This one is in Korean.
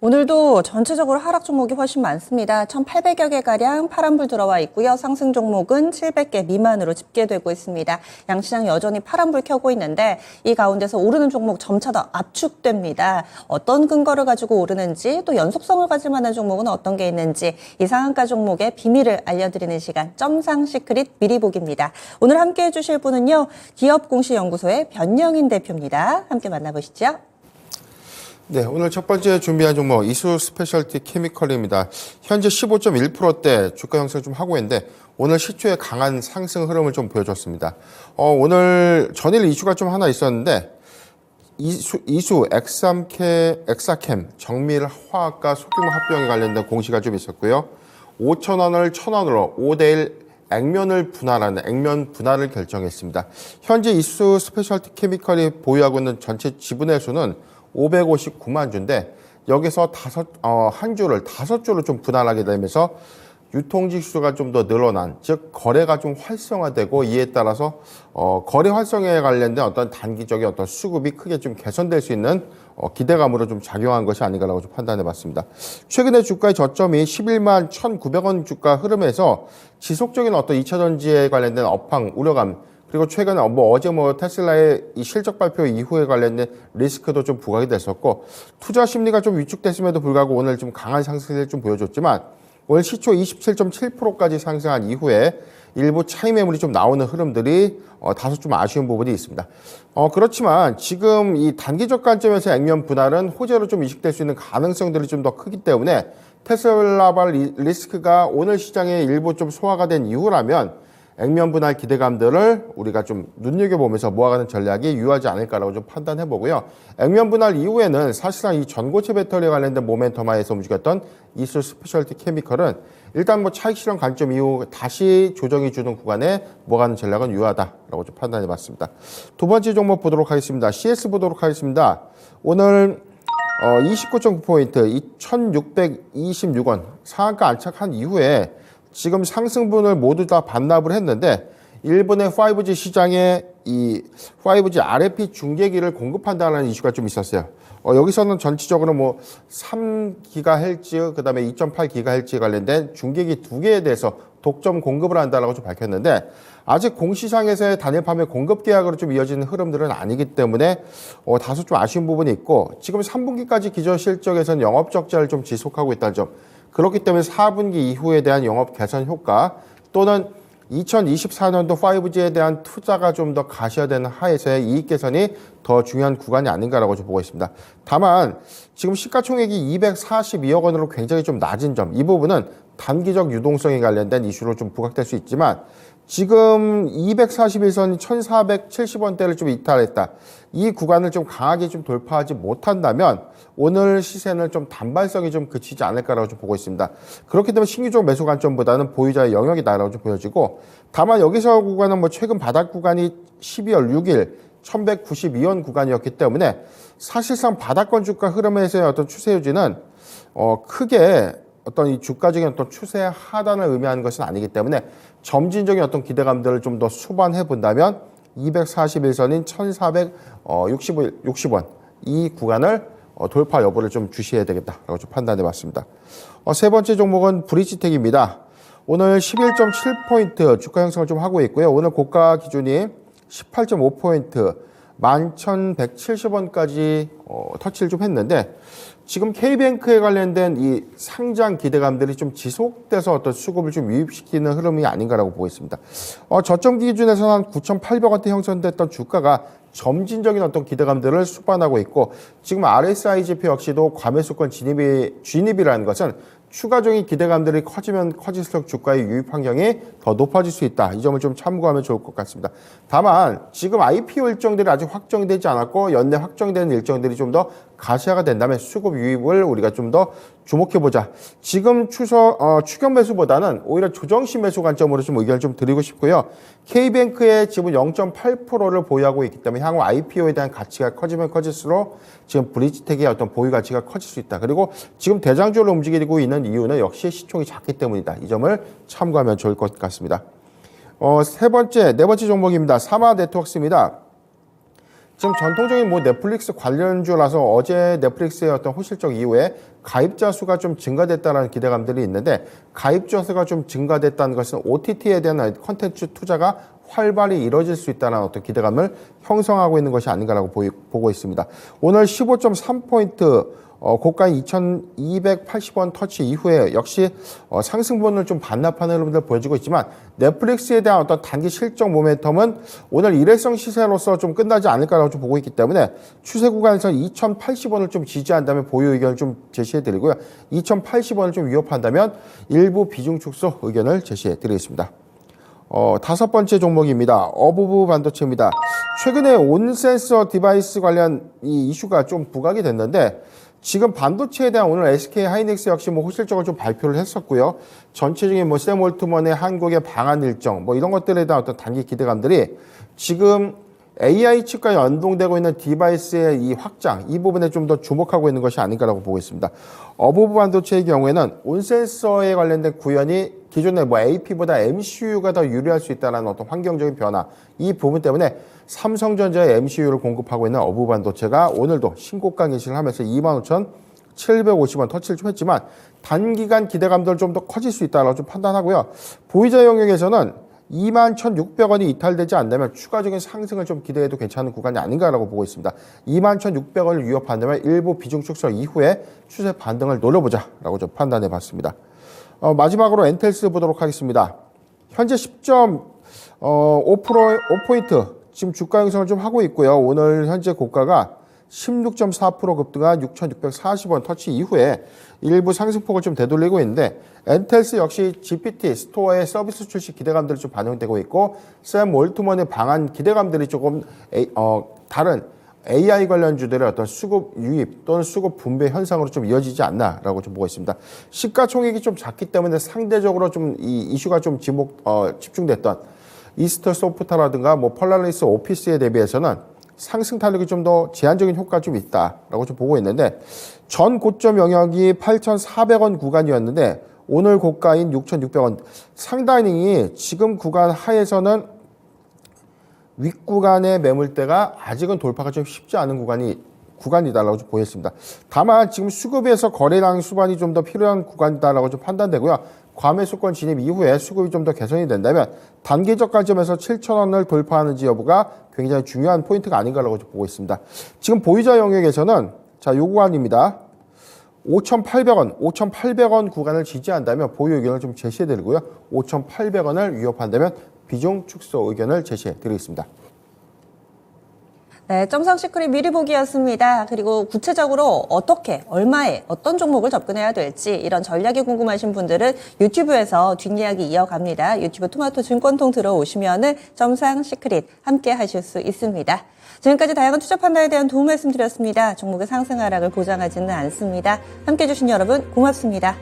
오늘도 전체적으로 하락 종목이 훨씬 많습니다. 1,800여 개가량 파란불 들어와 있고요. 상승 종목은 700개 미만으로 집계되고 있습니다. 양시장 여전히 파란불 켜고 있는데 이 가운데서 오르는 종목 점차 더 압축됩니다. 어떤 근거를 가지고 오르는지 또 연속성을 가질 만한 종목은 어떤 게 있는지 이 상한가 종목의 비밀을 알려드리는 시간 점상 시크릿 미리 보기입니다. 오늘 함께해 주실 분은요. 기업공시연구소의 변영인 대표입니다. 함께 만나보시죠. 네, 오늘 첫 번째 준비한 종목 이수 스페셜티 케미컬입니다. 현재 15.1%대 주가 형성 좀 하고 있는데 오늘 시초에 강한 상승 흐름을 좀 보여줬습니다. 오늘 전일 이슈가 좀 하나 있었는데 이수 엑사캠 정밀화학과 소규모 합병에 관련된 공시가 좀 있었고요. 5,000원을 1,000원으로 5대1 액면을 분할하는 액면 분할을 결정했습니다. 현재 이수 스페셜티 케미컬이 보유하고 있는 전체 지분의 수는 559만 주인데 여기서 한 주를 5주로 좀 분할하게 되면서 유통지수가 좀 더 늘어난, 즉 거래가 좀 활성화되고 이에 따라서 거래 활성화에 관련된 어떤 단기적인 어떤 수급이 크게 좀 개선될 수 있는 기대감으로 좀 작용한 것이 아닌가라고 좀 판단해봤습니다. 최근에 주가의 저점이 11만 1,900원 주가 흐름에서 지속적인 어떤 2차전지에 관련된 업황 우려감, 그리고 최근에 어제 테슬라의 이 실적 발표 이후에 관련된 리스크도 좀 부각이 됐었고 투자 심리가 좀 위축됐음에도 불구하고 오늘 좀 강한 상승을 좀 보여줬지만 오늘 시초 27.7%까지 상승한 이후에 일부 차익 매물이 좀 나오는 흐름들이 다소 좀 아쉬운 부분이 있습니다. 그렇지만 지금 이 단기적 관점에서 액면 분할은 호재로 좀 이식될 수 있는 가능성들이 좀 더 크기 때문에 테슬라발 리스크가 오늘 시장에 일부 좀 소화가 된 이후라면 액면 분할 기대감들을 우리가 좀 눈여겨보면서 모아가는 전략이 유효하지 않을까라고 좀 판단해 보고요. 액면 분할 이후에는 사실상 이 전고체 배터리에 관련된 모멘텀하에서 움직였던 이수 스페셜티 케미컬은 일단 차익 실현 관점 이후 다시 조정이 주는 구간에 모아가는 전략은 유효하다라고 좀 판단해 봤습니다. 두 번째 종목 보도록 하겠습니다. CS 보도록 하겠습니다. 오늘 29.9포인트 2,626원 상한가 안착한 이후에 지금 상승분을 모두 다 반납을 했는데 일본의 5G 시장에 이 5G RFP 중계기를 공급한다는 이슈가 좀 있었어요. 여기서는 전체적으로 3GHz 그다음에 2.8GHz 관련된 중계기 2개에 대해서 독점 공급을 한다라고 좀 밝혔는데 아직 공시상에서의 단일 판매 공급 계약으로 좀 이어지는 흐름들은 아니기 때문에 다소 좀 아쉬운 부분이 있고 지금 3분기까지 기존 실적에서는 영업 적자를 좀 지속하고 있다는 점. 그렇기 때문에 4분기 이후에 대한 영업 개선 효과 또는 2024년도 5G에 대한 투자가 좀 더 가시화되는 하에서의 이익 개선이 더 중요한 구간이 아닌가라고 좀 보고 있습니다. 다만 지금 시가총액이 242억 원으로 굉장히 좀 낮은 점, 이 부분은 단기적 유동성에 관련된 이슈로 좀 부각될 수 있지만 지금 241선 1,470원대를 좀 이탈했다. 이 구간을 좀 강하게 좀 돌파하지 못한다면 오늘 시세는 좀 단발성이 좀 그치지 않을까라고 좀 보고 있습니다. 그렇기 때문에 신규적 매수 관점보다는 보유자의 영역이다라고 좀 보여지고 다만 여기서 구간은 최근 바닥 구간이 12월 6일 1,192원 구간이었기 때문에 사실상 바닥권 주가 흐름에서의 어떤 추세 유지는 크게 어떤 이 주가적인 어떤 추세 하단을 의미하는 것은 아니기 때문에 점진적인 어떤 기대감들을 좀 더 수반해 본다면 241선인 1,460원 이 구간을 돌파 여부를 좀 주시해야 되겠다라고 좀 판단해 봤습니다. 세 번째 종목은 브릿지텍입니다. 오늘 11.7포인트 주가 형성을 좀 하고 있고요. 오늘 고가 기준이 18.5포인트 11,170원까지 터치를 좀 했는데 지금 K뱅크에 관련된 이 상장 기대감들이 좀 지속돼서 어떤 수급을 좀 유입시키는 흐름이 아닌가라고 보고 있습니다. 저점 기준에서는 한 9,800원대 형성됐던 주가가 점진적인 어떤 기대감들을 수반하고 있고 지금 RSI 지표 역시도 과매수권 진입이라는 것은 추가적인 기대감들이 커지면 커질수록 주가의 유입 환경이 더 높아질 수 있다. 이 점을 좀 참고하면 좋을 것 같습니다. 다만 지금 IPO 일정들이 아직 확정되지 않았고 연내 확정되는 일정들이 좀 더 가시화가 된다면 수급 유입을 우리가 좀 더 주목해보자. 지금 추격 매수보다는 오히려 조정시 매수 관점으로 좀 의견을 좀 드리고 싶고요. K뱅크의 지분 0.8%를 보유하고 있기 때문에 향후 IPO에 대한 가치가 커지면 커질수록 지금 브릿지텍의 어떤 보유 가치가 커질 수 있다. 그리고 지금 대장주로 움직이고 있는 이유는 역시 시총이 작기 때문이다. 이 점을 참고하면 좋을 것 같습니다. 네 번째 종목입니다. 사마 네트워크스입니다. 지금 전통적인 뭐 넷플릭스 관련주라서 어제 넷플릭스의 어떤 호실적 이후에 가입자 수가 좀 증가됐다는 기대감들이 있는데, 가입자 수가 좀 증가됐다는 것은 OTT에 대한 컨텐츠 투자가 활발히 이뤄질 수 있다는 어떤 기대감을 형성하고 있는 것이 아닌가라고 보고 있습니다. 오늘 15.3포인트 고가인 2,280원 터치 이후에 역시 상승분을 좀 반납하는 흐름들 보여지고 있지만, 넷플릭스에 대한 어떤 단기 실적 모멘텀은 오늘 일회성 시세로서 좀 끝나지 않을까라고 좀 보고 있기 때문에 추세 구간에서 2,080원을 좀 지지한다면 보유 의견을 좀 제시해 드리고요. 2,080원을 좀 위협한다면 일부 비중 축소 의견을 제시해 드리겠습니다. 다섯 번째 종목입니다. 어부부 반도체입니다. 최근에 온센서 디바이스 관련 이 이슈가 좀 부각이 됐는데, 지금 반도체에 대한 오늘 SK 하이닉스 역시 뭐 호실적으로 좀 발표를 했었고요. 전체적인 뭐 샘 올트먼의 한국의 방한 일정 뭐 이런 것들에 대한 어떤 단기 기대감들이 지금 AI 칩과 연동되고 있는 디바이스의 이 확장, 이 부분에 좀 더 주목하고 있는 것이 아닌가라고 보고 있습니다. 어부부 반도체의 경우에는 온센서에 관련된 구현이 기존의 뭐 AP보다 MCU가 더 유리할 수 있다는 어떤 환경적인 변화, 이 부분 때문에 삼성전자의 MCU를 공급하고 있는 어부부 반도체가 오늘도 신고가 개시를 하면서 25,750원 터치를 좀 했지만, 단기간 기대감들 좀 더 커질 수 있다고 좀 판단하고요. 보유자 영역에서는 21,600원이 이탈되지 않는다면 추가적인 상승을 좀 기대해도 괜찮은 구간이 아닌가라고 보고 있습니다. 21,600원을 위협한다면 일부 비중 축소 이후에 추세 반등을 노려보자라고 좀 판단해 봤습니다. 마지막으로 엔텔스 보도록 하겠습니다. 현재 10.5포인트 지금 주가 형성을 좀 하고 있고요. 오늘 현재 고가가 16.4% 급등한 6,640원 터치 이후에 일부 상승폭을 좀 되돌리고 있는데, 엔텔스 역시 GPT 스토어의 서비스 출시 기대감들이 좀 반영되고 있고, 샘 올트먼의 방한 기대감들이 조금 다른 AI 관련주들의 어떤 수급 유입 또는 수급 분배 현상으로 좀 이어지지 않나라고 좀 보고 있습니다. 시가총액이 좀 작기 때문에 상대적으로 좀 이 이슈가 좀 집중됐던 이스터 소프트라든가 뭐 펄라리스 오피스에 대비해서는 상승 탄력이 좀 더 제한적인 효과가 좀 있다라고 좀 보고 있는데, 전 고점 영역이 8,400원 구간이었는데 오늘 고가인 6,600원, 상당히 지금 구간 하에서는 윗구간의 매물대가 아직은 돌파가 좀 쉽지 않은 구간이다라고 좀 보였습니다. 다만 지금 수급에서 거래량 수반이 좀 더 필요한 구간이다라고 좀 판단되고요. 과매수권 진입 이후에 수급이 좀 더 개선이 된다면 단기적 관점에서 7,000원을 돌파하는지 여부가 굉장히 중요한 포인트가 아닌가라고 좀 보고 있습니다. 지금 보유자 영역에서는 자, 요 구간입니다. 5,800원 구간을 지지한다면 보유 의견을 좀 제시해 드리고요. 5,800원을 위협한다면 비중 축소 의견을 제시해 드리겠습니다. 네, 점상 시크릿 미리 보기였습니다. 그리고 구체적으로 어떻게, 얼마에, 어떤 종목을 접근해야 될지 이런 전략이 궁금하신 분들은 유튜브에서 뒷이야기 이어갑니다. 유튜브 토마토 증권통 들어오시면은 점상 시크릿 함께 하실 수 있습니다. 지금까지 다양한 투자 판단에 대한 도움 말씀드렸습니다. 종목의 상승 하락을 보장하지는 않습니다. 함께 해주신 여러분 고맙습니다.